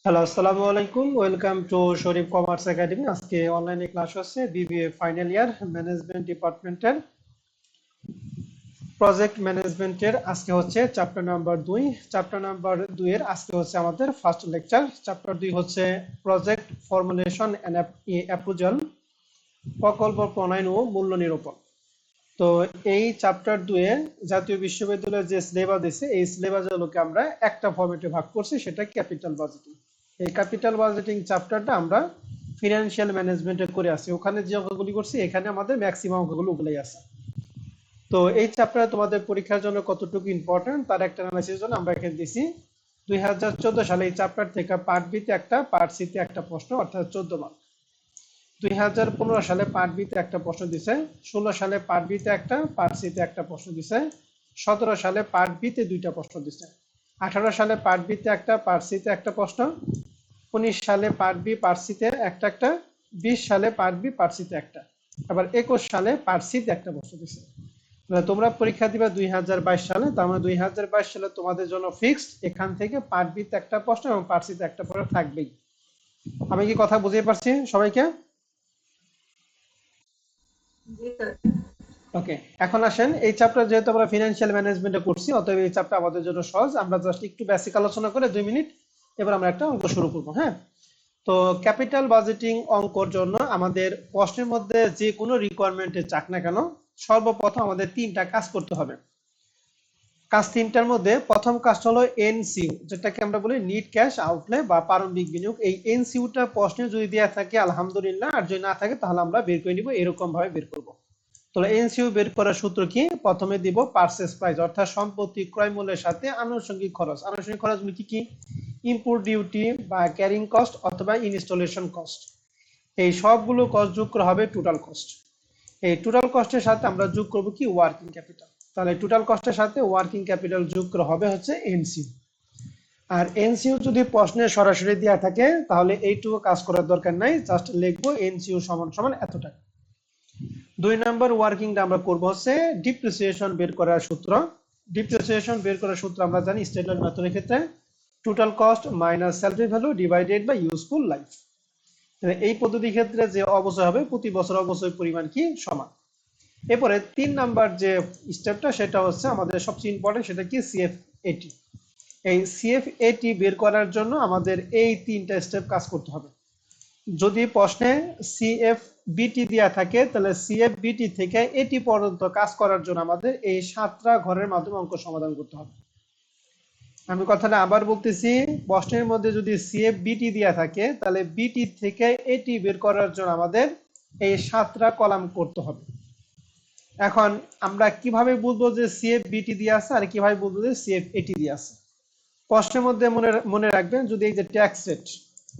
Hello, আসসালামু আলাইকুম। Welcome to Sharif commerce academy. আজকে অনলাইনে ক্লাস হচ্ছে বিবিএ ফাইনাল ইয়ার ম্যানেজমেন্ট ডিপার্টমেন্টের প্রজেক্ট ম্যানেজমেন্টের। আজকে হচ্ছে চ্যাপ্টার নাম্বার 2। চ্যাপ্টার নাম্বার 2 এর আজকে হচ্ছে আমাদের ফার্স্ট লেকচার। চ্যাপ্টার 2 হচ্ছে প্রজেক্ট ফর্মুলেশন এন্ড অ্যাপ্রুভাল, প্রকল্প প্রণয়ন ও মূল্য নিরূপণ। তো এই চ্যাপ্টার 2 এ জাতীয় বিশ্ববিদ্যালয়ের যে সিলেবাস দিয়েছে এই সিলেবাসগুলোকে আমরা একটা ফরম্যাটে ভাগ করছি, সেটা ক্যাপিটাল বাজেটিং। এই ক্যাপিটাল বাজেটিং চ্যাপ্টারটা আমরা ফিনান্সিয়াল ম্যানেজমেন্টে করে আসি। ওখানে যে অঙ্কগুলি করছি এখানে আমাদের ম্যাক্সিমাম অঙ্কগুলো ওগুলাই আছে। তো এই চ্যাপ্টার তোমাদের পরীক্ষার জন্য কতটুকু ইম্পর্টেন্ট তার একটা অ্যানালাইসিস জন্য আমরা এখানে দিছি 2014 সালে এই চ্যাপ্টার থেকে পার্ট বি তে একটা, পার্ট সি তে একটা প্রশ্ন, অর্থাৎ 14 মার্ক। 2015 সালে পার্ট বি তে একটা প্রশ্ন দিছে, 16 সালে পার্ট বি তে একটা, পার্ট সি তে একটা প্রশ্ন দিছে, 17 সালে পার্ট বি তে দুইটা প্রশ্ন দিছে, 18 সালে পার্ট বি তে একটা, পার্ট সি তে একটা প্রশ্ন, 19 সালে পার্ট বি পার্ট সি তে একটা একটা, 20 সালে পার্ট বি পার্ট সি তে একটা, আবার 21 সালে পার্ট সি তে একটা প্রশ্ন দিছে। তোমরা পরীক্ষা দিবা 2022 সালে, তার মানে 2022 সালে তোমাদের জন্য ফিক্সড এখান থেকে পার্ট বি তে একটা প্রশ্ন এবং পার্ট সি তে একটা প্রশ্ন থাকবেই। আমি কি কথা বুঝিয়ে পারছি সবাইকে? ওকে, এখন আসেন এই চ্যাপ্টার যেহেতু আমরা ফিনান্সিয়াল ম্যানেজমেন্টে করছি, অতএব এই চ্যাপ্টার আমাদের জন্য সহজ। আমরা জাস্ট একটু বেসিক আলোচনা করে 2 মিনিট এবার আমরা একটা অঙ্ক শুরু করবো। হ্যাঁ, তো ক্যাপিটাল বাজেটিং অঙ্কর জন্য আমাদের প্রশ্নের মধ্যে যে কোনো রিকোয়ারমেন্টে চাক না কেন, সর্বপ্রথম আমাদের তিনটা কাজ করতে হবে। কাজ তিনটার মধ্যে প্রথম কাজটা হলো এনসিইউ, যেটাকে আমরা বলি নিট ক্যাশ আউটলে বা প্রারম্ভিক বিনিয়োগ। এই এনসিইউটা প্রশ্নে যদি দেওয়া থাকে আলহামদুলিল্লাহ, আর যদি না থাকে তাহলে আমরা বের করে নিব, এরকম ভাবে বের করব। তাহলে এনসিইউ বের করার সূত্র কি? প্রথমে দিব পারচেজ প্রাইস, অর্থাৎ সম্পত্তি ক্রয় মূল্যের সাথে আনুষঙ্গিক খরচ। আনুষঙ্গিক খরচগুলো কি কি? ইম্পোর্ট ডিউটি বা ক্যারিং কস্ট অথবা ইনস্টলেশন কস্ট। এই সবগুলো কস্ট যোগ করা হবে টোটাল কস্ট। এই টোটাল কস্টের সাথে আমরা যোগ করব কি? Working capital. তাহলে টোটাল কস্টের সাথে ওয়ার্কিং ক্যাপিটাল যোগ করা হবে হচ্ছে এনসিইউ। আর এনসিইউ যদি প্রশ্নে সরাসরি দেওয়া থাকে তাহলে এইটুকু কাজ করার দরকার নাই, জাস্ট লিখবো এনসিইউ সমান সমান এত টাকা। 2 নম্বর ওয়ার্কিংটা আমরা করব হচ্ছে ডিপ্রিসিয়েশন বের করার সূত্র। ডিপ্রিসিয়েশন বের করার সূত্র আমরা জানি স্ট্যান্ডার্ড মেথডের ক্ষেত্রে total cost minus salvage value divided by useful life. এই পদ্ধতির ক্ষেত্রে যে অবচয় হবে প্রতি বছর অবচয় পরিমাণ কি সমান। এরপরে 3 নাম্বার যে স্টেপটা সেটা হচ্ছে আমাদের সবচেয়ে ইম্পর্টেন্ট, সেটা কি? সিএফএটি। এই সিএফএটি বের করার জন্য আমাদের এই 3টা স্টেপ কাজ করতে হবে। যদি প্রশ্নে সিএফবিটি দেওয়া থাকে তাহলে সিএফবিটি থেকে এটি পর্যন্ত কাজ করার জন্য আমাদের এই 7টা ঘরের মাধ্যমে অঙ্ক সমাধান করতে হবে। আমি কথাটা আবার বলতেছি, প্রশ্নের মধ্যে যদি সিএফবিটি দেওয়া থাকে তাহলে বিটি থেকে এটি বের করার জন্য আমাদের এই 7টা কলাম করতে হবে। এখন আমরা কিভাবে বুঝবো যে সিএফবিটি দিয়ে আছে আর কিভাবে বুঝবো যে সিএফএটি দিয়ে আছে? প্রশ্নের মধ্যে মনে মনে রাখবেন, যদি এই যে ট্যাক্স রেট,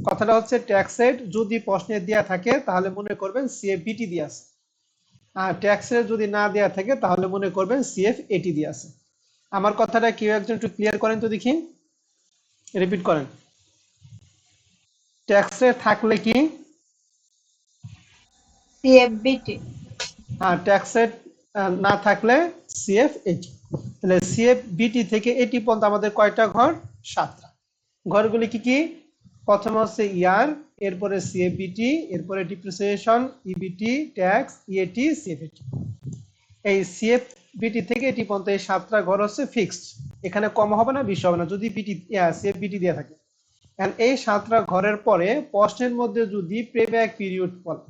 কথাটা হচ্ছে ট্যাক্স রেট যদি প্রশ্নে দেওয়া থাকে তাহলে মনে করবেন সিএফবিটি দিয়ে আছে, আর ট্যাক্স রেট যদি না দেওয়া থাকে তাহলে মনে করবেন সিএফএটি দিয়ে আছে। আমার কথাটা কেউ একজন একটু ক্লিয়ার করেন তো দেখি, রিপিট করেন। ট্যাক্স রেট থাকলে কি? সিএফবিটি। আর ট্যাক্স রেট না থাকলে সিএফএটি। তাহলে সিএফবিটি থেকে এটি পর্যন্ত আমাদের কয়টা ঘর? 7টা। ঘরগুলি কি কি? প্রথমে হচ্ছে ইয়ার, এরপরে সিএফবিটি, এরপরে depreciation, EBIT, tax, EAT, CFAT. এই সিএফবিটি থেকে এটি পর্যন্ত এই 7টা ঘর হচ্ছে ফিক্সড, এখানে কম হবে না বেশি হবে না যদি বিটি সিএফবিটি দেওয়া থাকে। এই 7টা ঘরের পরে প্রশ্নের মধ্যে যদি প্রেব্যাক পিরিয়ড বলে,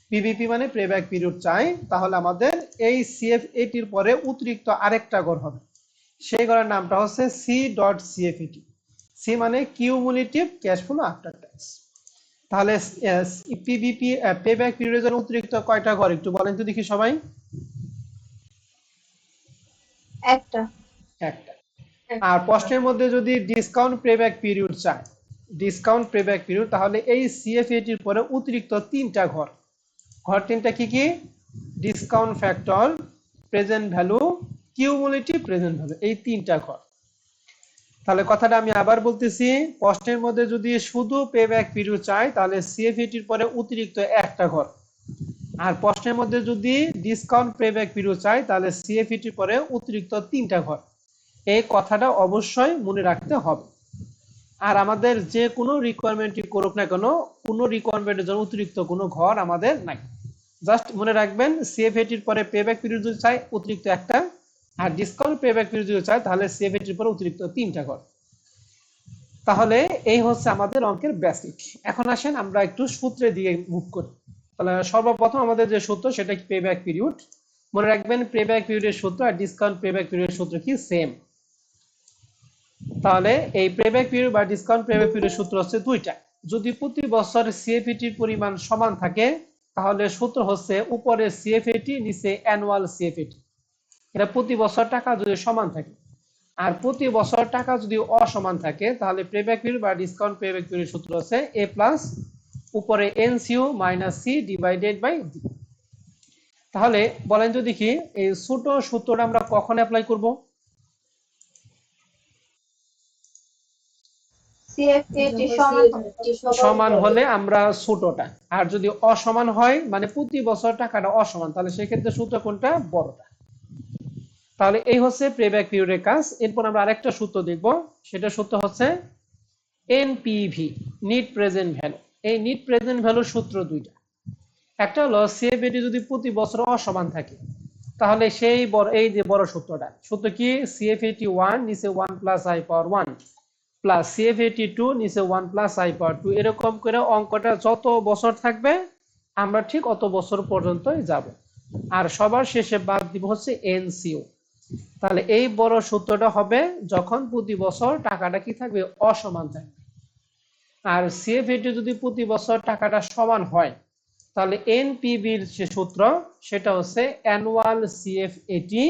পিবিপি মানে প্রেব্যাক পিরিয়ড চাই, তাহলে আমাদের এই সিএফএটির পরে অতিরিক্ত আরেকটা ঘর হবে। সেই ঘরের নামটা হচ্ছে সি ডট সিএফএটি। সি মানে cumulative cash flow after tax. তাহলে পিবিপি পেব্যাক পিরিয়ডের জন্য অতিরিক্ত কয়টা ঘর একটু বলেন তো দেখি সবাই? একটা। একটা। আর প্রশ্নের মধ্যে যদি ডিসকাউন্ট পেব্যাক পিরিয়ড চায়, ডিসকাউন্ট পেব্যাক পিরিয়ড, তাহলে এই সিএফএটির পরে অতিরিক্ত 3টা ঘর। ঘর 3টা কি কি? Discount factor, present value, cumulative present value, এই 3টা ঘর। তাহলে কথাটা আমি আবার বলতেছি, প্রশ্নের মধ্যে যদি শুধু পেব্যাক পিরিয়ড চাই তাহলে সিএফএটির পরে অতিরিক্ত একটা ঘর। আর প্রশ্নের মধ্যে যদি ডিসকাউন্ট পেব্যাক পিরিয়ড চাই তাহলে সিএফএটির পরে অতিরিক্ত 3টা ঘর। এই কথাটা অবশ্যই মনে রাখতে হবে। আর আমাদের যে কোনো রিকোয়ারমেন্টই করুক না কেন, কোনো রিকোয়ারমেন্টের জন্য অতিরিক্ত কোনো ঘর আমাদের নাই। জাস্ট মনে রাখবেন সিএফএটির পরে পেব্যাক পিরিয়ড যদি চাই অতিরিক্ত একটা, আর ডিসকাউন্ট পেব্যাক পিরিয়ড যদি চাই তাহলে সিএফএটির পরে অতিরিক্ত 3টা ঘর। তাহলে এই হচ্ছে আমাদের অঙ্কের বেসিক। এখন আসেন আমরা একটু সূত্রের দিকে মুভ করি। তাহলে সর্বপ্রথম আমাদের যে সূত্র সেটা কি পেব্যাক পিরিয়ড। মনে রাখবেন পেব্যাক পিরিয়ডের সূত্র আর ডিসকাউন্ট পেব্যাক পিরিয়ডের সূত্র কি সেম। তাহলে এই পেব্যাক পিরিয়ড বা ডিসকাউন্ট পেব্যাক পিরিয়ডের সূত্র হচ্ছে দুইটা। যদি প্রতি বছর সিএফএটির পরিমাণ সমান থাকে তাহলে সূত্র হচ্ছে উপরে সিএফএটি নিচে অ্যানুয়াল সিএফএটি। এটা প্রতি বছর টাকা যদি সমান থাকে। আর প্রতি বছর টাকা যদি অসমান থাকে তাহলে পেব্যাক পিরিয়ড বা ডিসকাউন্ট পেব্যাক পিরিয়ড সূত্র হচ্ছে এ প্লাস উপরে NCU minus C divided by D. তাহলে বলেন তো দেখি এই ছোট সূত্রটা আমরা কখন অ্যাপ্লাই করব? সিএফএটি সমান হলে আমরা ছোটটা, আর যদি অসমান হয় মানে প্রতি বছর টাকাটা অসমান তাহলে সেক্ষেত্রে সূত্র কোনটা? বড়টা। তাহলে এই হচ্ছে পেব্যাক পিরিয়ডের কাজ। এরপর আমরা আরেকটা সূত্র দেখব, সেটা সূত্র হচ্ছে এনপিভি, নিট প্রেজেন্ট ভ্যালু। এই নিট প্রেজেন্ট ভ্যালুর সূত্র দুইটা। একটা হলো সিএফএটি যদি প্রতি বছর অসমান থাকে তাহলে সেই বড়, এই যে বড় সূত্রটা, সূত্র কি? সিএফএটি 1 নিচে 1 plus I power 1 plus CFAT 2 নিচে 1 প্লাস আই পাওয়ার 2। এরকম করে অঙ্কটা যত বছর থাকবে আমরা ঠিক অত বছর পর্যন্তই যাব। আর সবার শেষে বাদ দিব হচ্ছে এনসিইউ। তাহলে এই বড় সূত্রটা হবে যখন প্রতি বছর টাকাটা কি থাকবে? অসমান থাকবে। আর সিএফএটি যদি প্রতি বছর টাকাটা সমান হয় তাহলে এনপিভির যে সূত্র সেটা হচ্ছে অ্যানুয়াল সিএফএটি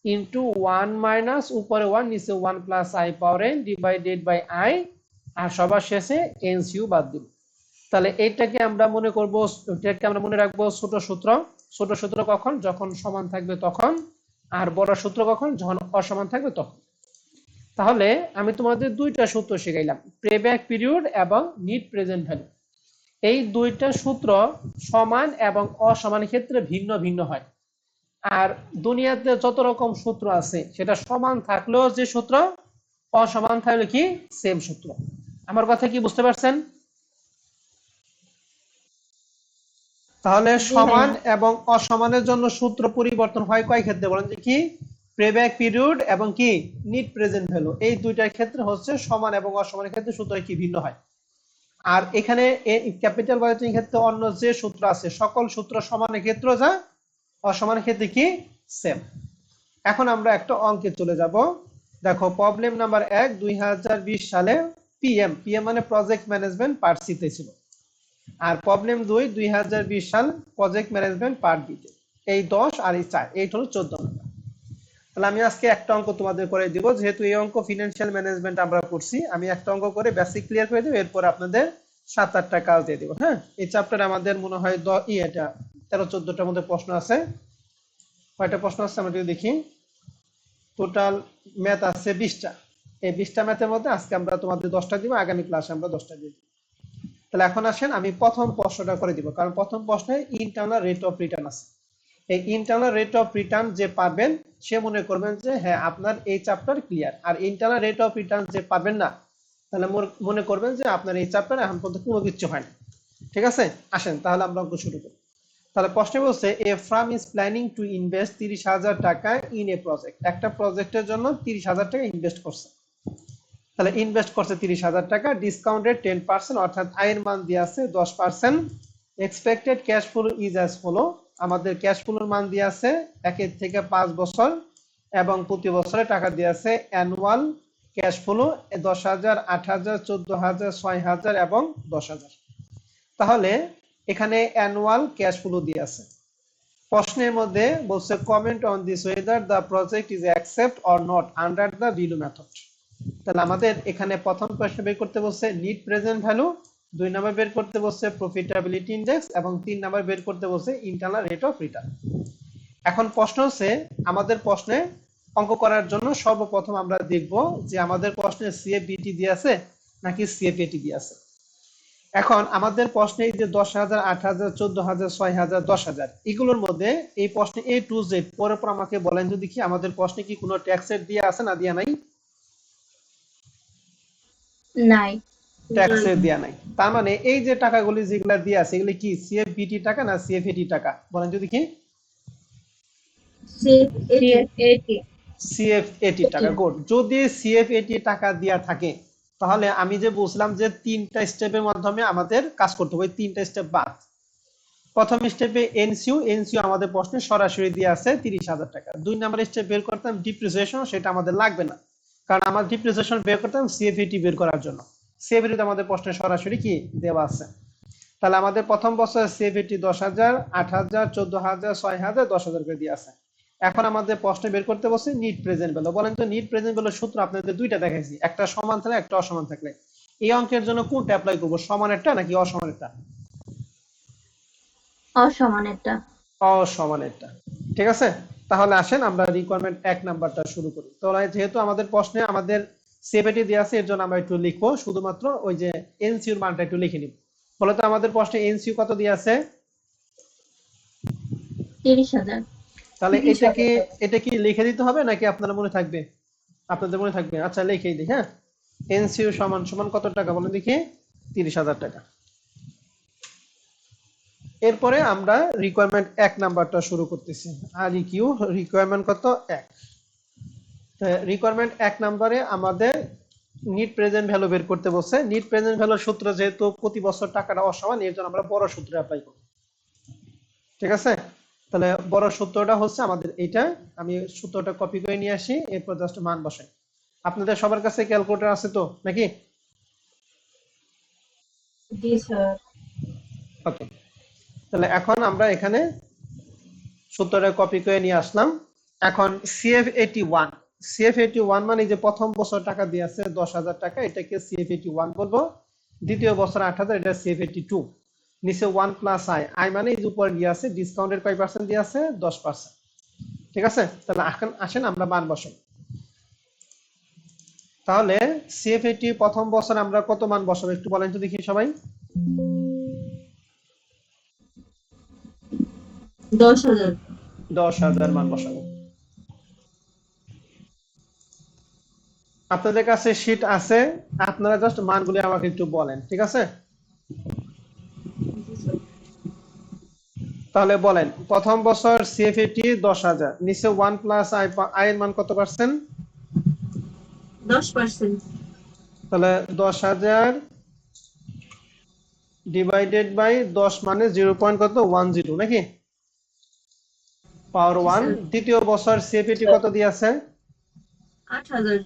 ইন্টু 1 মাইনাস উপরে 1 নিচে 1 plus I power N divided by I, আর সবার শেষে এনসিইউ বাদ দিব। তাহলে এইটাকে আমরা মনে করব, এটাকে আমরা মনে রাখবো ছোট সূত্র। ছোট সূত্র কখন? যখন সমান থাকবে তখন। আর বড় সূত্র কখন? যখন অসমান থাকবে তখন। তাহলে আমি তোমাদের দুইটা সূত্র শিখাইলাম, পেব্যাক পিরিয়ড এবং নিট প্রেজেন্ট ভ্যালু। এই দুইটা সূত্র সমান এবং অসমান ক্ষেত্রে ভিন্ন ভিন্ন হয়। আর দুনিয়াতে যত রকম সূত্র আছে সেটা সমান থাকলেও যে সূত্র, অসমান থাকলে কি সেম সূত্র। আমার কথা কি বুঝতে পারছেন? তাহলে সমান এবং অসমানের জন্য সূত্র পরিবর্তন হয় কয় ক্ষেত্রে বলেন দেখি? পেব্যাক পিরিয়ড এবং কি নিট প্রেজেন্ট ভ্যালু, এই দুইটার ক্ষেত্রে হচ্ছে সমান এবং অসমানের ক্ষেত্রে সূত্র কি ভিন্ন হয়। আর এখানে ক্যাপিটাল বাজেটিং ক্ষেত্রে অন্য যে সূত্র আছে সকল সূত্র সমানের ক্ষেত্রে যা, অসমানের ক্ষেত্রে কি সেম। এখন আমরা একটা অঙ্কে চলে যাব। দেখো প্রবলেম নাম্বার 1 2020 সালে পিএম, পিএম মানে প্রজেক্ট ম্যানেজমেন্ট পার্ট সি তে ছিল। আর প্রবলেম 2 2020 সাল প্রজেক্ট ম্যানেজমেন্ট পার্ট বি তে। এই 10 আর এই 4, এই হলো 14 নম্বর। তাহলে আমি আজকে একটা অঙ্ক তোমাদের করে দিব, যেহেতু এই অঙ্ক ফিনান্সিয়াল ম্যানেজমেন্ট আমরা করছি, আমি একটা অঙ্ক করে বেসিক ক্লিয়ার করে দেব, এরপর আপনাদের 7-8টা কাজ দিয়ে দেব। হ্যাঁ, এই চ্যাপ্টারে আমাদের মনে হয় এটা 13-14টার মধ্যে প্রশ্ন আছে। কয়টা প্রশ্ন আছে আমরা যদি দেখি, টোটাল ম্যাথ আছে 20টা। এই 20টা ম্যাথের মধ্যে আজকে আমরা তোমাদের 10টা দিব, আগামী ক্লাসে আমরা 10টা দিব। তাহলে এখন আসেন আমি প্রথম প্রশ্নটা করে দিব, কারণ প্রথম প্রশ্নে ইন্টারনাল রেট অফ রিটার্ন আছে। এই ইন্টারনাল রেট অফ রিটার্ন যে পাবেন সে মনে করবেন যে হ্যাঁ আপনার এই চ্যাপ্টার ক্লিয়ার। আর ইন্টারনাল রেট অফ রিটার্ন যে পাবেন না তাহলে মনে করবেন যে আপনার এই চ্যাপ্টারে এখন পর্যন্ত কোনো কিছু হয় না। ঠিক আছে, আসেন তাহলে আমরা অঙ্ক শুরু করি। তাহলে প্রশ্নে বলছে a firm is planning to invest 30,000 টাকা ইন এ প্রজেক্ট। একটা প্রজেক্টের জন্য 30,000 টাকা ইনভেস্ট করছে। তাহলে ইনভেস্ট করছে 30,000 টাকা, ডিসকাউন্ট রেট 10%, অর্থাৎ আয়ের মান দিয়ে আছে 10%। Expected cash flow is as follow, আমাদের ক্যাশ ফ্লোর মান দিয়ে আছে 1 থেকে 5 বছর, এবং প্রতি বছরে টাকা দিয়ে আছে অ্যানুয়াল ক্যাশ ফ্লো 10,000, 8,000, 14,000, 6,000 এবং 10,000। তাহলে এখানে অ্যানুয়াল ক্যাশ ফ্লো দিয়ে আছে। প্রশ্নের মধ্যে বলছে comment on this whether the project is accept or not under the below method. তাহলে আমাদের এখানে প্রথম প্রশ্ন বের করতে বলছে নিট প্রেজেন্ট ভ্যালু, 2 নাম্বার বের করতে বলছে প্রফিটেবিলিটি ইনডেক্স, এবং 3 নাম্বার বের করতে বলছে ইন্টারনাল রেট অফ রিটার্ন। এখন প্রশ্ন হচ্ছে আমাদের প্রশ্নে অঙ্ক করার জন্য সর্বপ্রথম আমরা দেখব যে আমাদের প্রশ্নে সিএফবিটি দিয়ে আছে নাকি সিএফএটি দিয়ে আছে। এখন আমাদের প্রশ্নে এই যে 10,000, 8,000, 14,000, 6,000, 10,000 এগুলোর মধ্যে এই প্রশ্নে A to Z পরে পর আমাকে বলেন তো দেখি আমাদের প্রশ্নে কি কোনো ট্যাক্সের দিয়ে আছে না দিয়া নাই? নাই। ট্যাক্সে দেয়া নাই। তার মানে এই যে টাকাগুলি যেগুলা দিয়ে আছে এগুলি কি সিএফবিটি টাকা না সিএফএটি টাকা বলেন যদি কি? CF 80 সিএফএটি টাকা, গুড। যদি সিএফএটি টাকা দেয়া থাকে তাহলে আমি যে বুঝলাম যে তিনটা স্টেপের মাধ্যমে আমাদের কাজ করতে হবে, তিনটা স্টেপ বাদ। প্রথম স্টেপে এনসিইউ আমাদের প্রশ্নে সরাসরি দিয়ে আছে 30,000 টাকা। 2 নাম্বার স্টেপ বের করতাম ডিপ্রিসিয়েশন, সেটা আমাদের লাগবে না, কারণ আমার ডিপ্রিসিয়েশন বের করতাম সিএফএটি বের করার জন্য। সিএফএটি তো আমাদের প্রশ্নে সরাসরি কি দেওয়া আছে। তাহলে আমাদের প্রথম বছর সিএফএটি 10,000, 8,000, 14,000, 6,000, 10,000 করে দিয়ে আছে। এখন আমাদের প্রশ্নে বের করতে বলছে নিট প্রেজেন্ট ভ্যালু। বলেন তো নিট প্রেজেন্ট ভ্যালুর সূত্র আপনাদের দুইটা দেখাইছি, একটা সমান থাকলে একটা অসমান থাকলে। এই অঙ্কের জন্য কোনটা অ্যাপ্লাই করব, সমানেরটা নাকি অসমানেরটা? অসমানেরটা। অসমানেরটা। ঠিক আছে, তাহলে আসেন আমরা রিকোয়ারমেন্ট 1 নাম্বারটা শুরু করি। তো যেহেতু আমাদের প্রশ্নে আমাদের সিএফএটি দেওয়া আছে এর জন্য আমরা একটু লিখবো শুধুমাত্র ওই যে এনসিইউর মানটা একটু লিখে নিব। বলে তো আমাদের প্রশ্নে এনসিইউ কত দিয়ে আছে? 30,000। তাহলে এটা কি লিখে দিতে হবে নাকি আপনার মনে থাকবে? আপনাদের মনে থাকবে, আচ্ছা লিখেই দিই। হ্যাঁ, এনসিইউ সমান সমান কত টাকা বলেন দেখি? 30,000 টাকা। এরপরে আমরা রিকোয়ারমেন্ট 1 নাম্বারটা শুরু করতেছি। আর কিউ রিকোয়ারমেন্ট কত? 1। রিকোয়ারমেন্ট 1 নাম্বারে আমাদের নিট প্রেজেন্ট ভ্যালু বের করতে বলছে। নিট প্রেজেন্ট ভ্যালুর সূত্র যেহেতু প্রতি বছর টাকাটা অসমান, এর জন্য আমরা বড় সূত্রে অ্যাপ্লাই করব। ঠিক আছে, তাহলে বড় সূত্রটা হচ্ছে আমাদের এইটা। আমি সূত্রটা কপি করে নিয়ে আসি, এরপর জাস্ট মান বসাই। আপনাদের সবার কাছে ক্যালকুলেটর আছে তো নাকি? জি স্যার। ওকে, তাহলে এখন আমরা এখানে সূত্রটা কপি করে নিয়ে আসলাম। এখন CF81, CF81 মানে যে প্রথম বছর টাকা দিয়ে আছে 10,000 টাকা, এটাকে CF81 বলবো। দ্বিতীয় বছর 8,000, এটা CF82। নিচে 1 প্লাস আই, আই মানে এই যে উপরে দিয়ে আছে ডিসকাউন্টের কয় পার্সেন্ট দিয়ে আছে? 10%। ঠিক আছে, তাহলে এখন আসেন আমরা মান বসাই। তাহলে CF80 প্রথম বছর আমরা কত মান বসাবো একটু বলেন তো দেখি সবাই? 10,000। 10,000 মান বসাবো। আপনাদের কাছে শীট আছে, আপনারা জাস্ট মানগুলি আমাকে একটু বলেন, ঠিক আছে? জি স্যার। তাহলে বলেন প্রথম বছর CF80 10,000, নিচে 1 প্লাস আই, আই এর মান কত পার্সেন্ট? 10%। তাহলে 10,000 ডিভাইডেড বাই 10 মানে 0 পয়েন্ট কত 10 নাকি পাওয়ার জি 1। স্যার। দ্বিতীয় বছর CF80 কত দিয়ে আছে? 8,000।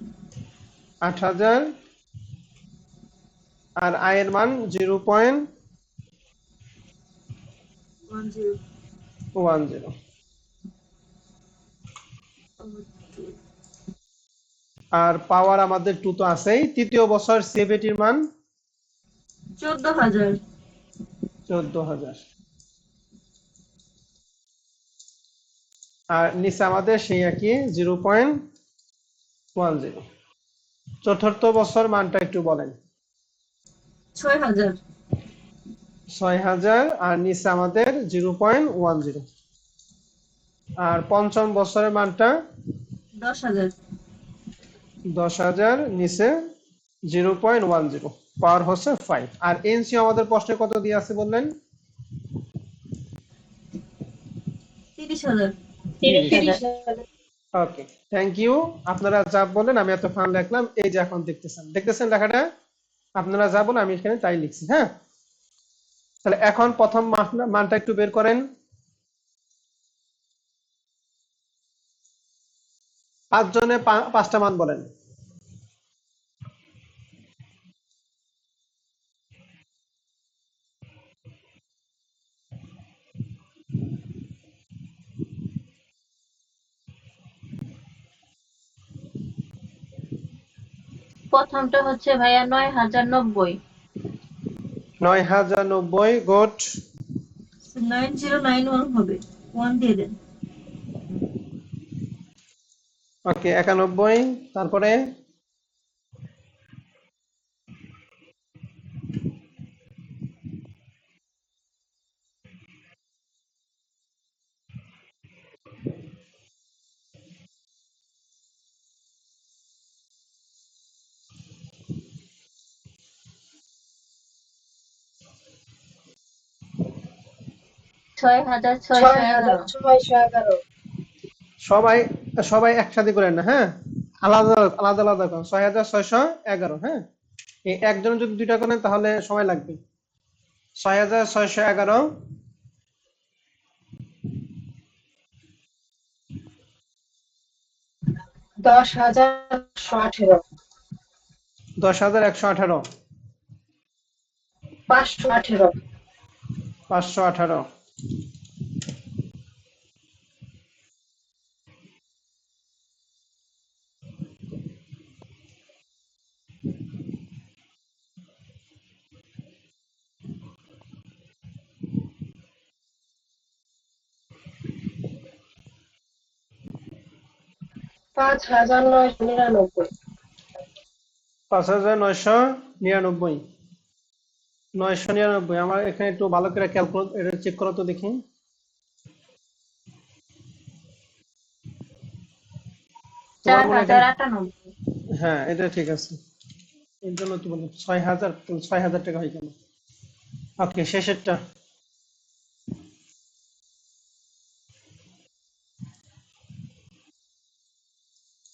8,000, আর আই এর মান 10। 0.10। আর পাওয়ার আমাদের 2 তো আছেই। তৃতীয় বছর CF80 মান 14,000। 14,000, আর নিচে আমাদের সেই একই 0.10। চতুর্থ বছর মানটা একটু বলেন। 6,000। 6,000, আর নিচে আমাদের 0.10। আর পঞ্চম বছরের মানটা 10,000। 10,000, নিচে 0.10, পাওয়ার হচ্ছে 5। আর এনসিও আমাদের প্রশ্নে কত দিয়ে আছে বললেন? 30,000। 30,000। 30,000। ওকে, থ্যাংক ইউ। আপনারা যা বলেন আমি এত ফান লিখলাম, এই যে এখন দেখতেছেন লেখাটা। আপনারা যা বলেন আমি এখানে তাই লিখছি। হ্যাঁ, তাহলে এখন প্রথম মানটা একটু বের করেন। 5 জনে 5টা মান বলেন। প্রথমটা হচ্ছে ভাইয়া 9,090। 9,090, গুড। 9091 হবে। 1 দিয়ে দেন। ওকে, 91, তারপরে? 6,611। সবাই সবাই একসাথে করেন না, হ্যাঁ, আলাদা আলাদা আলাদা করেন। 6,611, হ্যাঁ। এই একজন যদি দুইটা করেন তাহলে সময় লাগবে। 6,611, 10,118, 10,118, 518, 518, 5,999, 5,999, 999। আমার এখানে একটু ভালো করে ক্যালকুলেট এটা চেক করো তো দেখি। তোমার চার মনে হয় হাজার এখানে, আটানব্বই হ্যাঁ এটা ঠিক আছে। এর জন্য তো বললাম 6,000, 6,000 টাকা হয় কেন? ওকে, শেষেরটা।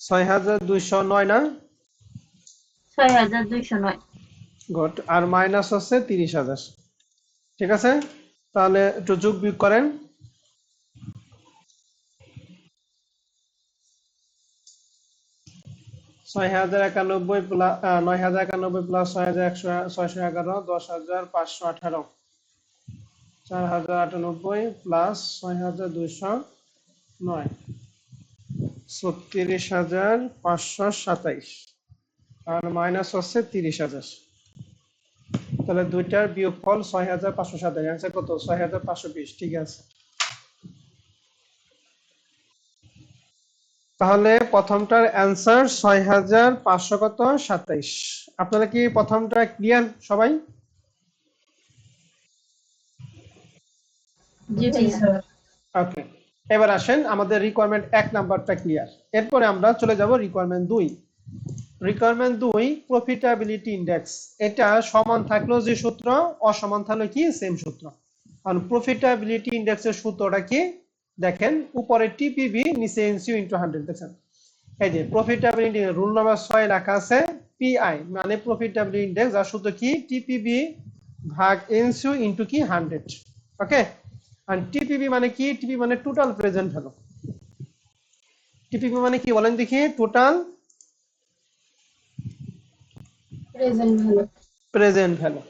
6,209 না? 6,209। গুড। আর মাইনাস হচ্ছে 30,000। ঠিক আছে, তাহলে একটু যোগ বিয়োগ করেন। 6,091 প্লাস 9,091 প্লাস 6,111, 10,518, 4,098 প্লাস 6,209, 36,527, আর মাইনাস হচ্ছে 30,000। তাহলে দুইটার বিয়োগফল 6,527। অ্যান্সার কত? 6,520। ঠিক আছে, তাহলে প্রথমটার অ্যান্সার 6,527। আপনারা কি প্রথমটা ক্লিয়ার সবাই? জি জি ভাইয়া। স্যার। ওকে, এবার আসেন আমাদের রিকোয়ারমেন্ট 1 নাম্বারটা ক্লিয়ার। এরপরে আমরা চলে যাব রিকোয়ারমেন্ট 2। Requirement 2, profitability index. এটা সমান থাকলেও যে সূত্র, অসমান থাকলে কি সেম সূত্র। কারণ প্রফিটাবিলিটি ইন্ডেক্সের সূত্রটা কি দেখেন, উপরে টিপিবি, নিচে এনসিও ইনটু 100। দেখেন এই যে প্রফিটাবিলিটি রুল নাম্বার 6 লেখা আছে পিআই, মানে প্রফিটাবিলিটি ইন্ডেক্স, যার সূত্র কি টিপিবি ভাগ এনসিও ইনটু কি 100। ওকে, আর টিপিবি মানে কি? টিপি মানে টোটাল প্রেজেন্ট ভ্যালু। টিপিবি মানে কি বলেন দেখি? Total present value. Present value.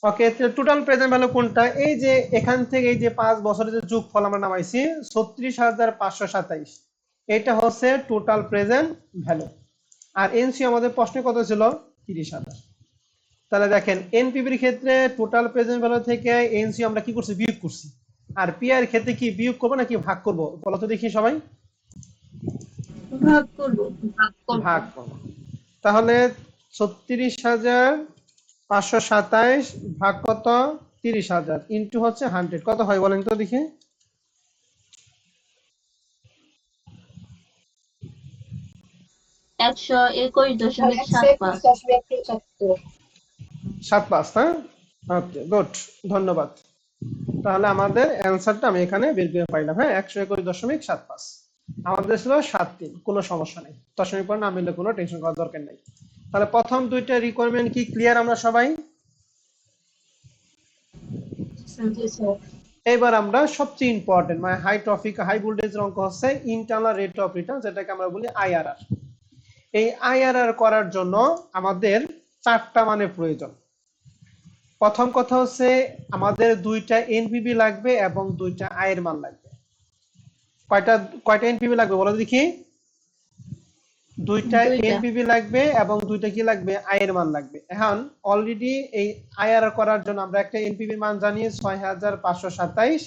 Okay, total present value কোনটা? এই যে এখান থেকে এই যে 5 বছরের যে যোগফল আমরা নামাইছি 36,527, এটা হচ্ছে টোটাল প্রেজেন্ট ভ্যালু। আর এনসি আমাদের প্রশ্নে কত ছিল? 30,000। তাহলে দেখেন এনপিবির ক্ষেত্রে টোটাল প্রেজেন্ট ভ্যালু থেকে এনসি আমরা কি করছি? বিয়োগ করছি। আর পিআই এর ক্ষেত্রে কি বিয়োগ করবো নাকি ভাগ করবো? বলো তো দেখি সবাই। ভাগ করবো। ভাগ করবো। ভাগ করবো। তাহলে 36,527 ভাগ কত? 30,000 ইন্টু হচ্ছে 100, কত হয় বলেন তো দেখি। 121.75। 121.75। 75, হ্যাঁ। ওকে, গুড, ধন্যবাদ। তাহলে আমাদের অ্যান্সারটা আমি এখানে বের করে পাইলাম, হ্যাঁ, 121.75। আমাদের ছিল 7-3, কোনো সমস্যা নেই। দশমিক পর না মিললে কোনো টেনশন করার দরকার নেই। তাহলে প্রথম দুইটা রিকোয়ারমেন্ট কি ক্লিয়ার আমরা সবাই? জি স্যার। এবার আমরা সবচেয়ে ইম্পর্টেন্ট, মানে হাই টপিক হাই ভোল্টেজের অঙ্ক হচ্ছে ইন্টারনাল রেট অফ রিটার্ন, যেটাকে আমরা বলি আইআরআর। এই আইআরআর করার জন্য আমাদের 4টা মানের প্রয়োজন। প্রথম কথা হচ্ছে আমাদের 2টা এনপিভি লাগবে এবং 2টা আয়ের মান লাগবে। কয়টা কয়টা এনপিভি লাগবে বলো দেখি? 2টা 2টা। এনপিভি লাগবে এবং 2টা কি লাগবে? আয়ের মান লাগবে। এখন অলরেডি এই আইআরআর করার জন্য আমরা একটা এনপিভি মান জানি 6,527,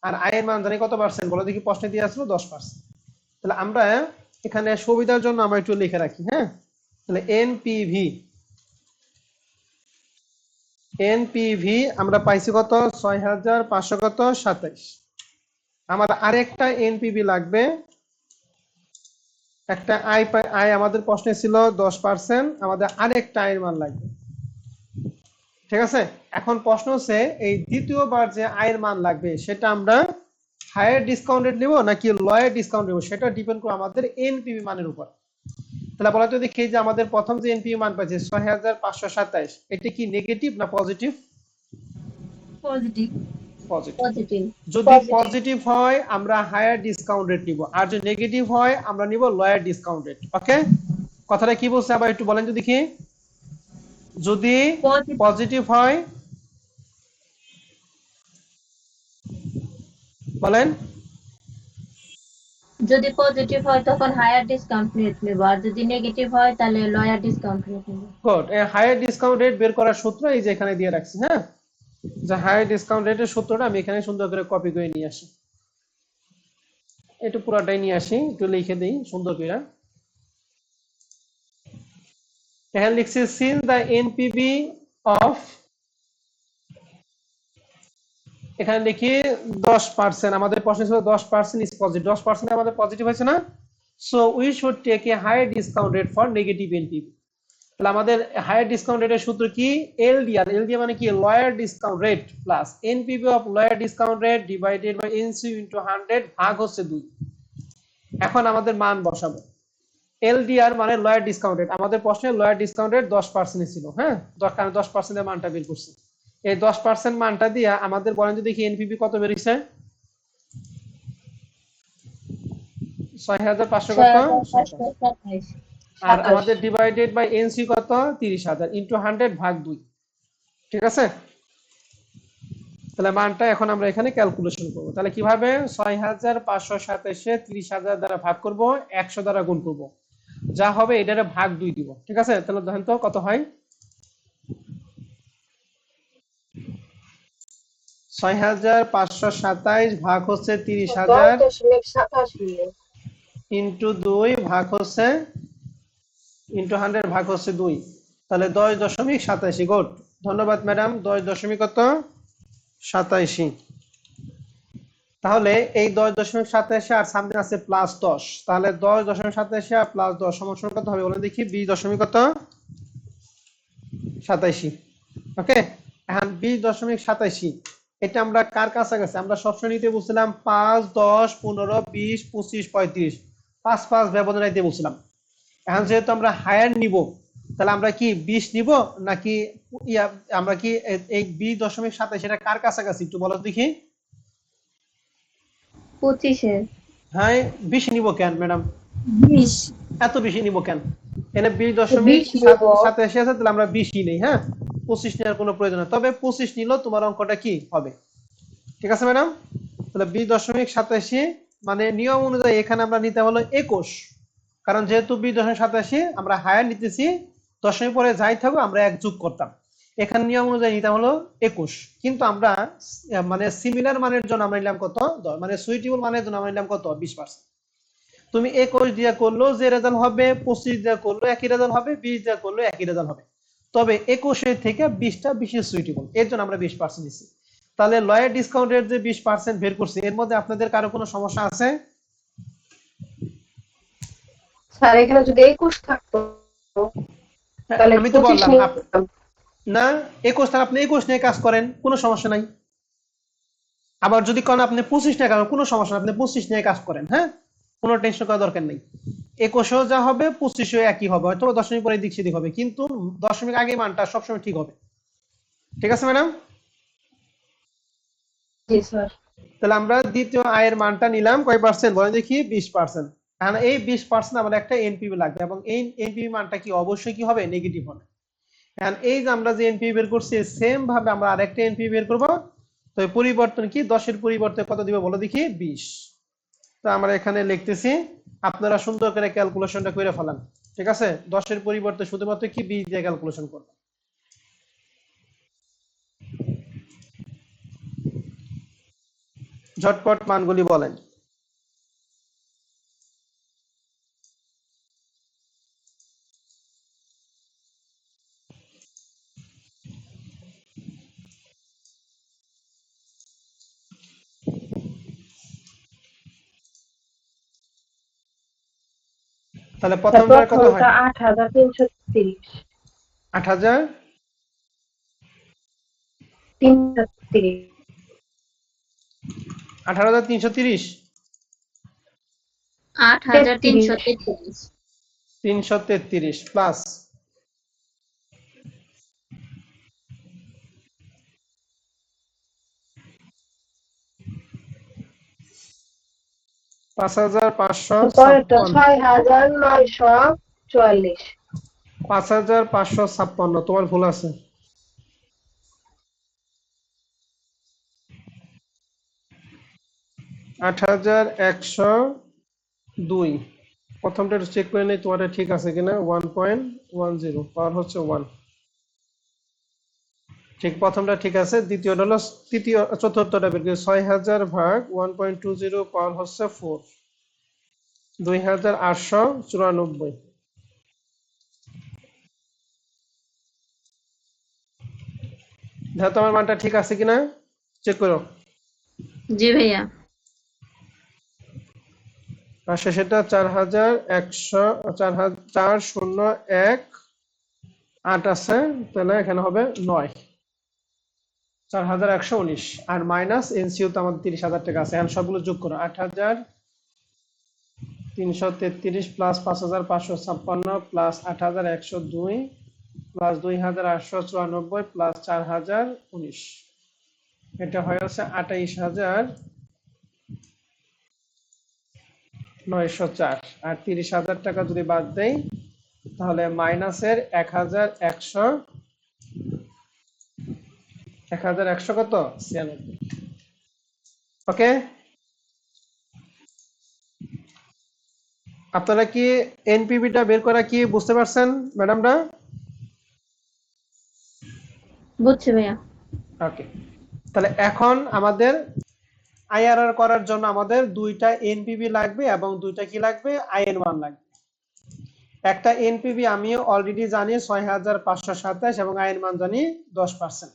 আর আয়ের মান জানি কত পার্সেন্ট বলো দেখি? প্রশ্নে দিয়ে আসলো 10%। তাহলে আমরা এখানে সুবিধার জন্য আমরা একটু লিখে রাখি, হ্যাঁ। তাহলে এনপিভি, এনপিভি আমরা পাইছি কত? 6,527। আমার আরেকটা এনপিভি লাগবে, একটা আয় আমাদের প্রশ্নে ছিল 10%, আমাদের আরেকটা আয়ের মান লাগবে। ঠিক আছে। এখন প্রশ্ন হচ্ছে এই দ্বিতীয়বার যে আয়ের মান লাগবে সেটা আমরা হায়ার ডিসকাউন্ট রেট নেব নাকি লোয়ার ডিসকাউন্ট নেব, সেটা ডিপেন্ড করে আমাদের এনপিভি মানের উপর। তাহলে বলা তো দেখি যে আমাদের প্রথম যে এনপিভি মান পাইছে 6527, এটা কি নেগেটিভ না পজিটিভ? পজিটিভ। পজিটিভ। পজিটিভ। যদি পজিটিভ। পজিটিভ হয় আমরা হায়ার ডিসকাউন্ট রেট নিব, আর যদি নেগেটিভ হয় আমরা নিব লোয়ার ডিসকাউন্ট রেট। ওকে, কথাটা কি বলছে আবার একটু বলেন তো দেখি। যদি পজিটিভ। পজিটিভ হয় বলেন। যদি পজিটিভ হয় তখন হায়ার ডিসকাউন্ট রেট নেব, আর যদি নেগেটিভ হয় তাহলে লয়ার ডিসকাউন্ট রেট নেব। গুড। হায়ার ডিসকাউন্ট রেট বের করার সূত্র এই যে এখানে দিয়ে রাখছি। হ্যাঁ, যে হায়ার ডিসকাউন্ট রেটের সূত্রটা আমি এখানে সুন্দর করে কপি করে নিয়ে আসি, একটু পুরাটাই নিয়ে আসি, একটু লিখে দিই সুন্দর করে। এখানে লিখছি সিন দ্য এনপিভি অফ, এখানে লিখি 10%, আমাদের প্রশ্ন ছিল 10% ইজ পজিটিভ, 10% আমাদের পজিটিভ হয়েছে না, so we should take a higher discount rate for negative NPV. তাহলে আমাদের হায়ার ডিসকাউন্ট রেটের সূত্র কি, এলডিআর, এলডিআর মানে কি lower discount rate plus NPV of lower discount rate divided by NC into 100 ভাগ হচ্ছে 2। এখন আমাদের মান বসাবো। এলডিআর মানে লোয়ার ডিসকাউন্ট রেট, আমাদের প্রশ্নে লোয়ার ডিসকাউন্ট রেট 10% ছিল। হ্যাঁ, কারণ 10% এর মানটা বের করছি। এই 10% মানটা দিয়ে আমাদের বলেন যদি দেখি এনপিভি কত বেরিয়েছে, 6500 কত, 6527। আর 27। আমাদের ডিভাইডেড বাই এনসি কত, 30000 ইনটু 100 ভাগ 2। ঠিক আছে, তাহলে মানটা এখন আমরা এখানে ক্যালকুলেশন করব। তাহলে কিভাবে, 6527 30,000 দ্বারা ভাগ করব, 100 দ্বারা গুণ করব, যা হবে এটারে ভাগ 2 দিব। ঠিক আছে, তাহলে দেখেন তো কত হয়, 6527 ভাগ হচ্ছে 30,000 10.87। ইন্টু 2 ভাগ হচ্ছে ইন্টু 100 ভাগ হচ্ছে 2, তাহলে 10.87। গুড, ধন্যবাদ ম্যাডাম, 10.87। তাহলে এই 10.87 আর সামনে আছে +10, তাহলে 10.87 আর +10 সমান সমান কত হবে বলে দেখি, 20.87। ওকে, এখন 20.87 এটা আমরা কার কাছাকাছি, আমরা সবসময় নিতে বলছিলাম 5, 10, 15, 20, 25, 35, 5 ব্যবধান নিতে বলছিলাম। এখন যেহেতু আমরা হায়ার নিব, তাহলে আমরা কি 20 নিব নাকি আমরা কি এই 20.27 এটা কার কাছাকাছি একটু বলো দেখি। 25-এর। হ্যাঁ, 20 নিব কেন ম্যাডাম, 20। এত বেশি নিব কেন, এখানে 20.87 20 নিব। আছে, তাহলে আমরা 20ই নেই। হ্যাঁ, 25 নেওয়ার কোনো প্রয়োজন নেই, তবে 25 নিলেও তোমার অঙ্কটা কি হবে। ঠিক আছে ম্যাডাম, তাহলে 20.87 মানে নিয়ম অনুযায়ী এখানে আমরা নিতে হলো 21, কারণ যেহেতু 20.87 আমরা হায়ার নিতেছি, দশমিক পরে যাই থাকো আমরা 1 যোগ করতাম, এখানে নিয়ম অনুযায়ী নিতে হলো 21, কিন্তু আমরা মানে সিমিলার মানের জন্য আমরা নিলাম কত, মানে সুইটেবল মানের জন্য আমরা নিলাম কত, 20%। তুমি 21 দিয়ে করলেও যে রেজাল্ট হবে, 25 দিয়ে করলেও একই রেজাল্ট হবে, 20 দিয়ে করলেও একই রেজাল্ট হবে, তবে 21 থেকে 20টা বেশি সুইটেবল, এর জন্য আমরা 20% নিচ্ছি। তাহলে লয়ার ডিসকাউন্টের যে 20% বের করছি, এর মধ্যে আপনাদের কারো কোনো সমস্যা আছে? স্যার এখানে যদি 21 থাকতো তাহলে আমি তো 25 বললাম নিতাম। না, 21, তাহলে আপনি 21 নিয়ে কাজ করেন, কোনো সমস্যা নাই। আবার যদি কোন আপনি 25 নিয়ে কাজ, কোনো সমস্যা না, আপনি 25 নিয়ে কাজ করেন। হ্যাঁ, কোনো টেনশন করার দরকার নেই। 21 যা হবে 25 একই হবে, হয়তো দশমিক পরে দিক সেদিক হবে, কিন্তু দশমিক আগে মানটা সবসময় ঠিক হবে। ঠিক আছে ম্যাডাম, জি স্যার। তাহলে আমরা দ্বিতীয় আয়ের মানটা নিলাম কয় পার্সেন্ট বলেন দেখি, 20%। এখন এই 20% আমাদের একটা এনপিভি লাগবে, এবং এই এনপিভি মানটা কি অবশ্যই কি হবে, নেগেটিভ হবে। এখন এই যে আমরা যে এনপিভি বের করছি, সেম ভাবে আমরা আরেকটা এনপিভি বের করব। তো পরিবর্তন কি, 10-এর পরিবর্তে কত দিব বলো দেখি, 20। তো আমরা এখানে লিখতেছি, আপনারা সুন্দর করে ক্যালকুলেশনটা করে ফেলান। ঠিক আছে, 10-এর পরিবর্তে শুধুমাত্র কি 20 দিয়ে ক্যালকুলেশন করব। ঝটপট মানগুলি বলেন। তাহলে প্রথমটার কত হয়, প্রথমটা 8330। 8,000 330 18,330 8,333 333 প্লাস 5,556 6,944 5,556 তোমার ভুল আছে 8,102 প্রথমটা একটু চেক করে নেই তোমারটা ঠিক আছে কিনা 1.10 পাওয়ার হচ্ছে 1 ঠিক প্রথমটা ঠিক আছে দ্বিতীয়টা হলো চতুর্থটা বের করি 6,000 ভাগ 1.20 পাওয়ার হচ্ছে 4 2,894 দেখো তোমার মানটা ঠিক আছে কিনা চেক করো জি ভাইয়া আর শেষেরটা 4,001 8 আছে তাহলে এখানে হবে 9 4,119 আর মাইনাস এনসিও তো আমাদের 30,000 টাকা আছে এখন সবগুলো যোগ করো 8,333 প্লাস 5,556 প্লাস 8,102 প্লাস 2,894 প্লাস 4,019 এটা হয়ে যাচ্ছে 28,904 আর 30,000 টাকা যদি বাদ দেই তাহলে মাইনাসের 1,100 কত 96 ওকে আপনারা কি এনপিভিটা বের করা কি বুঝতে পারছেন ম্যাডামরা বুঝছি ভাইয়া ওকে তাহলে এখন আমাদের আইআরআর করার জন্য আমাদের দুইটা এনপিভি লাগবে এবং দুইটা কি লাগবে আইএন1 লাগবে একটা এনপিভি আমি অলরেডি জানি 6,527 এবং আইএন1 জানি 10%।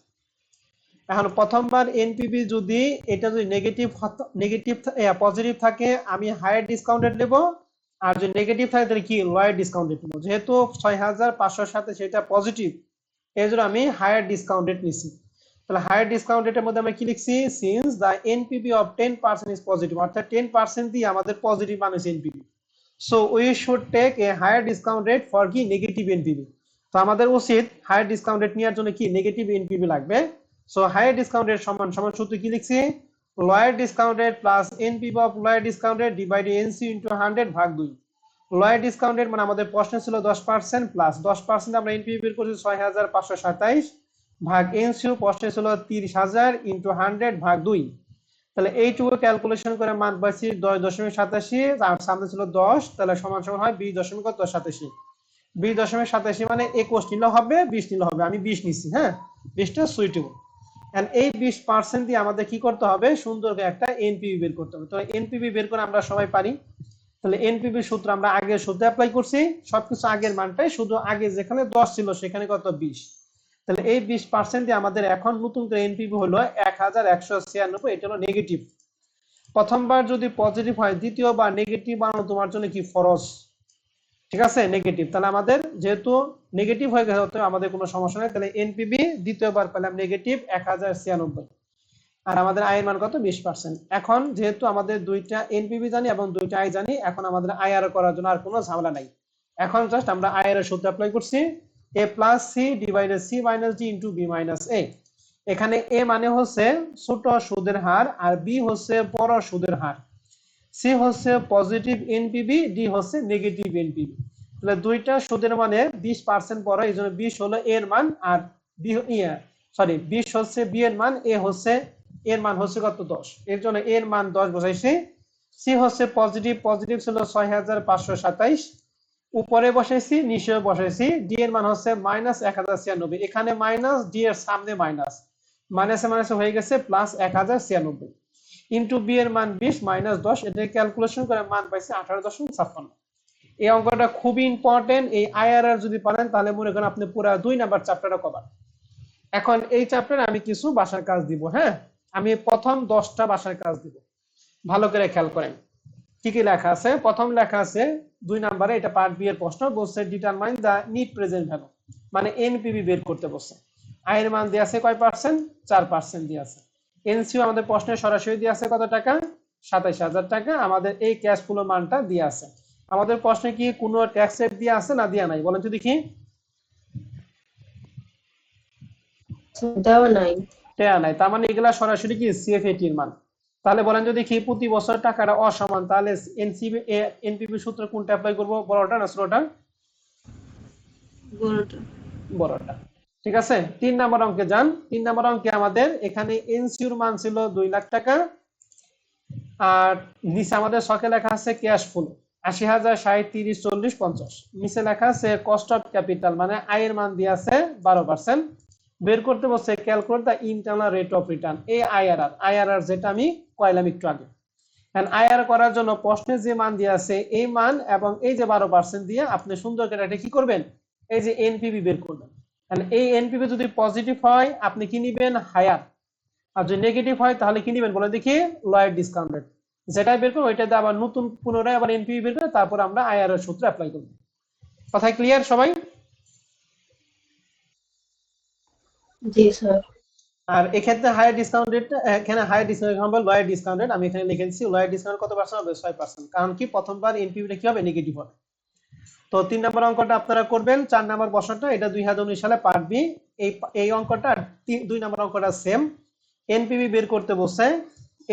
এখন প্রথমবার এনপিভি যদি এটা যদি নেগেটিভ পজিটিভ থাকে আমি হায়ার ডিসকাউন্টেড নেব আর যদি নেগেটিভ থাকে তাহলে কি লোয়ার ডিসকাউন্টেড নেব যেহেতু 6,527 সেটা পজিটিভ এই জন্য আমি হায়ার ডিসকাউন্টেড নিছি তাহলে হায়ার ডিসকাউন্টেডের মধ্যে আমরা কি লিখছি since the NPV of 10% is positive অর্থাৎ 10% দিয়ে আমাদের পজিটিভ মান হচ্ছে NPV so we should take a higher discount rate for কি নেগেটিভ এনপিভি তো আমাদের উচিত হায়ার ডিসকাউন্ট রেট নেওয়ার জন্য কি নেগেটিভ এনপিভি লাগবে সো হায়ার ডিসকাউন্ট রেট সমান সমান সূত্র কি লিখছি lower discount rate plus NPV of lower discount rate divide NC into 100 ভাগ 2 লোয়ার ডিসকাউন্ট রেট মানে আমাদের প্রশ্ন ছিল 10% প্লাস 10% আমরা এনপিভি বের করছি 6,527 ভাগ এনসিও প্রশ্ন ছিল 30,000 ইনটু 100 ভাগ 2 তাহলে এইটুকু ক্যালকুলেশন করে মান পাইছি 10.87 আর সামনে ছিল 10 তাহলে সমান সমান হয় 20.87 20.87 মানে 21 নিলে হবে 20 নিলে হবে আমি 20 নিছি হ্যাঁ 20টা সুইটেবল এন্ড এই 20% দিয়ে আমাদের কি করতে হবে সুন্দর করে একটা এনপিভি বের করতে হবে তো এনপিভি বের করে আমরা সবাই পারি তাহলে এনপিভি সূত্র আমরা আগের সূত্রে অ্যাপ্লাই করছি সবকিছু আগের মানটাই শুধু আগে যেখানে 10 ছিল সেখানে কত 20 তাহলে এই 20% দিয়ে আমাদের এখন নতুন করে এনপিভি হলো 1,196 এটা হলো নেগেটিভ প্রথমবার যদি পজিটিভ হয় দ্বিতীয়বার নেগেটিভ বানানো তোমার জন্য কি ফরজ ঠিক আছে নেগেটিভ তাহলে আমাদের যেহেতু নেগেটিভ হয়ে গেছে আমাদের কোনো সমস্যা নেই তাহলে এনপিভি দ্বিতীয়বার পেলাম নেগেটিভ 1,096 আর আমাদের আয়ের মান কত 20% এখন যেহেতু আমাদের দুইটা এনপিভি জানি এবং দুইটা আই জানি এখন আমাদের আইআর করার জন্য আর কোনো ঝামেলা নাই এখন জাস্ট আমরা আইআর এর সূত্র অ্যাপ্লাই করছি a plus c divided c minus d into b minus a এখানে a মানে হচ্ছে ছোট সুদের হার আর b হচ্ছে বড় সুদের হার c হচ্ছে পজিটিভ এনপিভি d হচ্ছে নেগেটিভ এনপিভি তাহলে দুইটা সুদের মানে 20% বড় এইজন্য 20 হলো এর মান আর b 20 হচ্ছে b এর মান a হচ্ছে এর মান হচ্ছে কত 10 এর জন্য এর মান 10 বসাইছি c হচ্ছে পজিটিভ ছিল 6,527 উপরে বসাইছি নিচে বসাইছি ডি এর মান হচ্ছে -1096 এখানে মাইনাস ডি এর সামনে মাইনাস মাইনাসে মাইনাসে হয়ে গেছে প্লাস 1096 ইনটু বি এর মান 20 -10 এটা ক্যালকুলেশন করে মান পাইছে 18.56 এই অঙ্কটা খুবই ইম্পর্টেন্ট এই আইআরআর যদি পারেন তাহলে মনে করেন আপনি পুরো 2 নাম্বার চ্যাপ্টারটা কভার এখন এই চ্যাপ্টারে আমি কিছু বাসার কাজ দিব হ্যাঁ আমি প্রথম 10টা বাসার কাজ দিব ভালো করে খেয়াল করেন কি কি লেখা আছে প্রথম লেখা আছে 2 নম্বরে এটা পার্ট বি এর প্রশ্ন বলছে ডিটারমাইন দা নিট প্রেজেন্ট ভ্যালু মানে এনপিভি বের করতে বলছে আয়ের মান দিয়ে আছে কয় পার্সেন্ট, 4% দিয়ে আছে। এনসিও আমাদের প্রশ্নে সরাসরি দিয়ে আছে কত টাকা, 27,000 টাকা। আমাদের এই ক্যাশ ফ্লো মানটা দিয়ে আছে। আমাদের প্রশ্নে কি কোনো ট্যাক্স রেট দিয়ে আছে না দিয়া নাই বলেন তো দেখি। দেওয়া নাই। দেয়া নাই, তার মানে এগুলা সরাসরি কি সিএফএটি এর মান। তাহলে বলেন যদি কি প্রতি বছর টাকাটা অসমান, তাহলে এনপিপি সূত্র কোনটা অ্যাপ্লাই করব, বড়টা না ছোটটা? বড়টা। বড়টা। ঠিক আছে, 3 নম্বর অঙ্কে যান। 3 নম্বর অঙ্কে আমাদের এখানে এনসিওর মান ছিল 2 লাখ টাকা, আর নিচে আমাদের ছকে লেখা আছে ক্যাশ ফ্লো 80,000, 60, 30, 40, 50। নিচে লেখা আছে কস্ট অফ ক্যাপিটাল মানে আয়ের মান দিয়ে আছে 12%। বের করতে বলছে calculate the internal rate of return, এই আইআরআর যেটা আমি কইলাম একটু আগে। আইআরআর করার জন্য প্রশ্নে যে মান দিয়ে আছে এই মান এবং এই যে 12% দিয়ে আপনি সুন্দর করে এটা কি করবেন, এই যে এনপিভি বের করবেন। এই এনপিভি যদি পজিটিভ হয় আপনি কি নিবেন, হায়ার। আর যদি নেগেটিভ হয় তাহলে কি নিবেন বলে দেখি, লোয়ার ডিসকাউন্ট রেট। যেটা বের করবো ওইটাতে আবার নতুন পুনরায় আবার এনপিভি বের করে তারপর আমরা আইআরআর সূত্র অ্যাপ্লাই করব। কথা ক্লিয়ার সবাই? জি স্যার। আর এক্ষেত্রে হায়ার ডিসকাউন্ট রেট, এখানে হায়ার ডিসকাউন্ট হবে লোয়ার ডিসকাউন্ট রেট, আমি এখানে লিখে দিচ্ছি লোয়ার ডিসকাউন্ট কত পার্সেন্ট হবে, 6%। কারণ কি প্রথমবার এনপিভিটা কি হবে, নেগেটিভ হবে। তো 3 নম্বর অঙ্কটা আপনারা করবেন। 4 নম্বর প্রশ্নটা এটা 2019 সালে পার্ট বি। এই অঙ্কটা 2 নম্বর অঙ্কটা সেম। এনপিভি বের করতে বসে,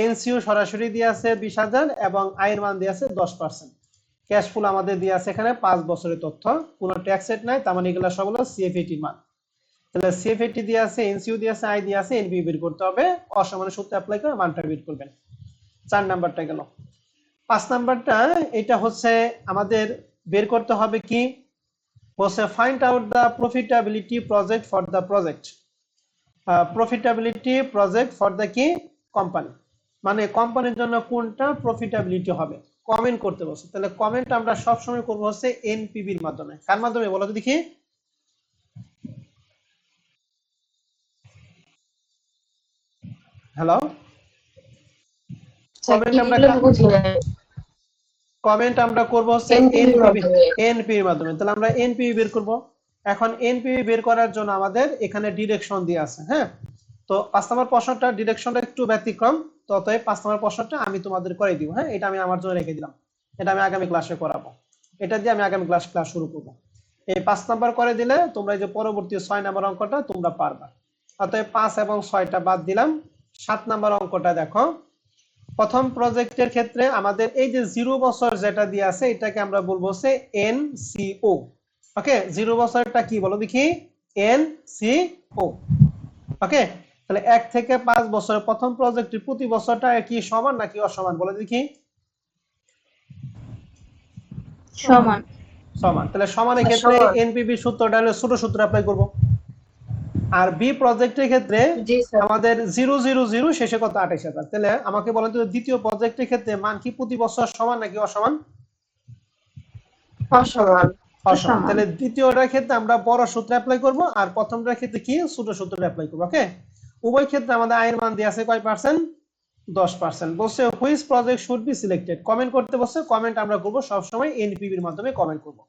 এনসিও সরাসরি দিয়ে আছে 20,000 এবং আয়ের মান দিয়ে আছে 10%। ক্যাশ ফ্লো আমাদের দিয়ে আছে এখানে 5 বছরের তথ্য, কোনো ট্যাক্স রেট নাই, তার মানে এগুলো সবগুলো সিএফএটি মান। তাহলে সিএফএটি দিয়ে আছে, এনসিও দিয়ে আছে, আই দিয়ে আছে, এনপিভি বের করতে হবে। অসমান সূত্র অ্যাপ্লাই করে মানটা বের করবেন। 4 নাম্বারটা গেল। 5 নাম্বারটা এটা হচ্ছে আমাদের বের করতে হবে কি, বলছে find out the profitability project for the project. Profitability project for the কি কোম্পানি, মানে কোম্পানির জন্য কোনটা প্রফিটেবিলিটি হবে কমেন্ট করতে বলছে। তাহলে কমেন্ট আমরা সব সময় করব হচ্ছে এনপিভির মাধ্যমে। কার মাধ্যমে বলো তো দেখি। হ্যালো, কমেন্ট আমরা করব হচ্ছে এনপিভির মাধ্যমে। তাহলে আমরা এনপিভি বের করব। এখন এনপিভি বের করার জন্য আমাদের এখানে ডিরেকশন দিয়ে আছে। হ্যাঁ, তো 5 নম্বর প্রশ্নটা ডিরেকশনটা একটু ব্যতিক্রম, তো অতএব 5 নম্বর প্রশ্নটা আমি তোমাদের করে দিব। হ্যাঁ, এটা আমি আমার জন্য রেখে দিলাম, এটা আমি আগামী ক্লাসে করাবো। এটা দিয়ে আমি আগামী ক্লাস শুরু করব। এই 5 নাম্বার করে দিলে তোমরা এই যে পরবর্তী 6 নাম্বার অঙ্কটা তোমরা পারবা। অতএব 5 এবং 6টা বাদ দিলাম। 7 নাম্বার অঙ্কটা দেখো। প্রথম প্রজেক্টের ক্ষেত্রে আমাদের এই যে 0 বছর যেটা দিয়ে আছে এটাকে আমরা বলবো হচ্ছে এনসিও। ওকে, 0 বছরটা কি বলো দেখি, এনসিও। ওকে, তাহলে 1 থেকে 5 বছরের প্রথম প্রজেক্টের প্রতি বছরটা কি সমান নাকি অসমান বলো দেখি। সমান। সমান। তাহলে সমানের ক্ষেত্রে এনপিভি সূত্রটা হলো ছোট সূত্র অ্যাপ্লাই করব। আর বি প্রজেক্টের ক্ষেত্রে আমাদের 000 শেষে কত, 28,000। তাহলে আমাকে বলেন তো দ্বিতীয় প্রজেক্টের ক্ষেত্রে মান কি প্রতি বছর সমান নাকি অসমান? অসমান। অসমান। তাহলে দ্বিতীয়টার ক্ষেত্রে আমরা বড় সূত্র অ্যাপ্লাই করব, আর প্রথমটার ক্ষেত্রে কি ছোট সূত্র অ্যাপ্লাই করব। ওকে, উভয় ক্ষেত্রে আমাদের আয়ের মান দিয়ে আছে কয় পার্সেন্ট, 10%। বলছে which project should be selected, comment করতে বলছে। কমেন্ট আমরা করব সব সময় এনপিভির মাধ্যমে কমেন্ট করব।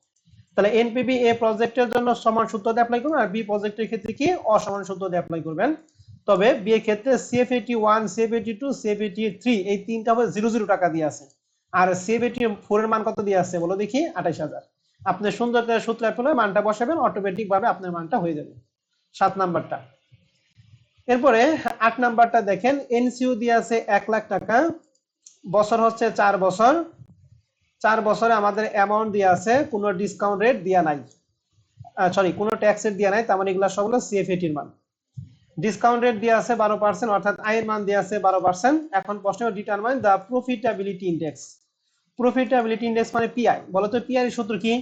তাহলে এনপিভি এ প্রজেক্টের জন্য সমান সূত্র দিয়ে অ্যাপ্লাই করবেন, আর বি প্রজেক্টের ক্ষেত্রে কি অসমান সূত্র দিয়ে অ্যাপ্লাই করবেন। তবে বি এর ক্ষেত্রে সিএফএটি 1, সিএফএটি 2, সিএফএটি 3 এই তিনটা হবে 0 টাকা দিয়ে আছে, আর সিএফএটি 4 এর মান কত দিয়ে আছে বলো দেখি, 28,000। আপনি সুন্দর করে সূত্র অ্যাপ্লাই মানটা বসাবেন, অটোমেটিক ভাবে আপনার মানটা হয়ে যাবে। 7 নাম্বারটা। এরপরে 8 নাম্বারটা দেখেন, এনসিও দিয়ে আছে 1 লাখ টাকা, বছর হচ্ছে 4 বছর। 4 বছরে আমাদের অ্যামাউন্ট দিয়ে আছে, কোনো ডিসকাউন্ট রেট দেয়া নাই, সরি কোনো ট্যাক্স রেট দেয়া নাই, তার মানে এগুলা সবগুলো সিএফএটি এর মান। ডিসকাউন্ট রেট দিয়ে আছে 12%, অর্থাৎ আয়ের মান দিয়ে আছে 12%। এখন প্রশ্ন determine the profitability index. Profitability index মানে পিআই। বলো তো পিআই এর সূত্র কি?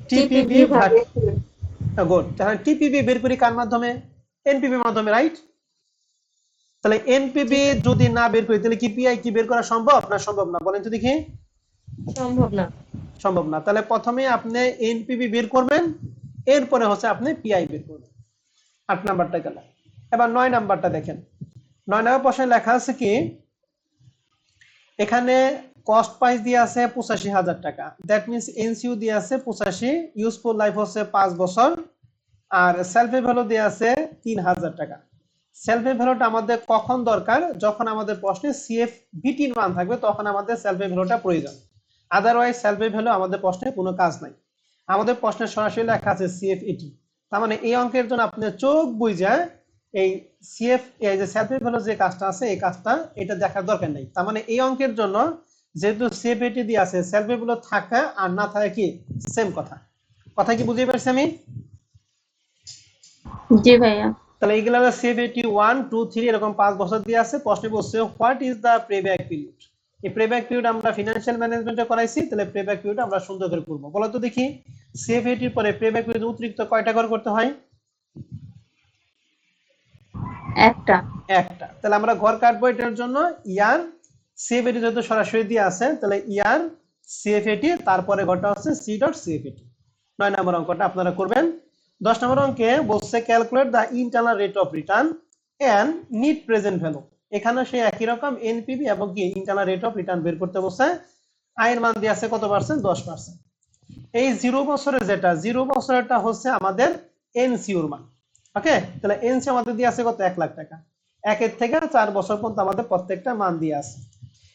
টিপিবি ভাগ, গুড। তাহলে টিপিবি বের করি কার মাধ্যমে, এনপিবি এর মাধ্যমে, রাইট? তাহলে এনপিবি যদি না বের করি তাহলে কি পিআই কি বের করা সম্ভব না সম্ভব না বলেন তো দেখি। সম্ভব না। সম্ভব না। তাহলে প্রথমে আপনি এনপিবি বের করবেন, এরপরে হচ্ছে আপনি পিআই বের করবেন। 8 নাম্বারটা গেল। এবার 9 নাম্বারটা দেখেন। 9 নাম্বার প্রশ্নে লেখা আছে কি, এখানে কস্ট প্রাইস দিয়ে আছে 85,000 টাকা, দ্যাট মিন্স এনসিও দিয়ে আছে 85, ইউজফুল লাইফ হচ্ছে 5 বছর, আর সেলফ ভ্যালু দেওয়া আছে 3000 টাকা। সেলফ ভ্যালুটা আমাদের কখন দরকার, যখন আমাদের প্রশ্নে CFVT মান থাকবে তখন আমাদের সেলফ ভ্যালুটা প্রয়োজন, আদারওয়াইজ সেলফ ভ্যালু আমাদের প্রশ্নে কোনো কাজ নাই। আমাদের প্রশ্নে সরাসরি লেখা আছে CFET, তার মানে এই অঙ্কের জন্য আপনি চোখ বুঝে এই এই যে সেলফ ভ্যালু যে কাজটা আছে এই কাজটা এটা দেখার দরকার নেই। তার মানে এই অঙ্কের জন্য যেহেতু CFET দিয়ে আছে, সেলফ ভ্যালু থাকা আর না থাকা কি সেম কথা। কথা কি বুঝতে পারছি আমি? জি ভাইয়া। তাহলে এগুলো হলো CFET 1 2 3 এরকম 5 বছর দিয়ে আছে। প্রশ্নে বলছে what is the payback period. এই প্লেব্যাক পিরিয়ড আমরা ফিনান্সিয়াল ম্যানেজমেন্টে করাইছি, তাহলে প্লেব্যাক পিরিয়ড আমরা সুন্দর করে করব। বলো তো দেখি CFET এর পরে প্লেব্যাক পিরিয়ড অতিরিক্ত কয়টা করে করতে হয়? একটা। একটা। তাহলে আমরা ঘর কাটবো এটার জন্য ইয়ার CFET যেহেতু সরাসরি দিয়ে আছে, তাহলে ইয়ার CFET তারপরে ঘরটা হচ্ছে C.CFET। 9 নম্বর অঙ্কটা আপনারা করবেন। 10 নম্বর অঙ্কে বলছে calculate the internal rate of return and net present value. এখানে সেই একই রকম এনপিভি এবং কি ইন্টারনাল রেট অফ রিটার্ন বের করতে বলছে। আয়ের মান দিয়ে আছে কত পার্সেন্ট? 10%। এই 0 বছরের যেটা 0 বছরেরটা হচ্ছে আমাদের এনসিওর মান। ওকে, তাহলে এনসি আমাদের দিয়ে আছে কত? 1 লাখ টাকা। 1 থেকে 4 বছর পর্যন্ত আমাদের প্রত্যেকটা মান দিয়ে আছে।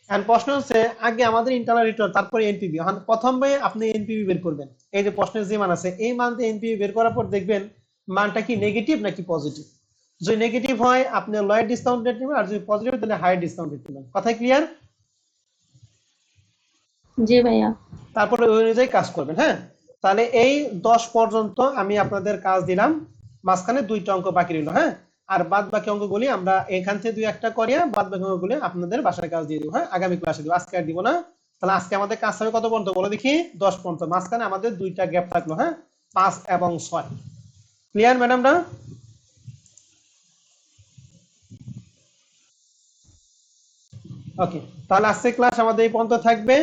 এখন প্রশ্ন হচ্ছে আগে আমাদের ইন্টারনাল রিটার্ন তারপরে এনপিভি। এখন প্রথমে আপনি এনপিভি বের করবেন। এই যে প্রশ্নের যে মান আছে এই মান দিয়ে এনপিভি বের করার পর দেখবেন মানটা কি নেগেটিভ নাকি পজিটিভ। যদি নেগেটিভ হয় আপনি লোয়ার ডিসকাউন্ট রেট নেবেন, আর যদি পজিটিভ হয় তাহলে হায়ার ডিসকাউন্ট রেট নেবেন। কথা ক্লিয়ার? জি ভাইয়া। তারপরে ওই অনুযায়ী কাজ করবেন। হ্যাঁ, তাহলে এই 10 পর্যন্ত আমি আপনাদের কাজ দিলাম, মাঝখানে 2টা অঙ্ক বাকি রইল। হ্যাঁ, আর বাদ বাকি অঙ্কগুলি আমরা এখান থেকে 2-1টা করিয়া বাদ বাকি অঙ্কগুলি আপনাদের বাসায় কাজ দিয়ে দিব। হ্যাঁ, আগামী ক্লাসে দিব, আজকে আর দিব না। তাহলে আজকে আমাদের কাজ হবে কত পর্যন্ত বলো দেখি? 10 পর্যন্ত। মাঝখানে আমাদের 2টা গ্যাপ থাকলো। হ্যাঁ, 5 এবং 6। ক্লিয়ার ম্যাডামরা? ওকে, তাহলে আজকে ক্লাস আমাদের এই পর্যন্ত থাকবে।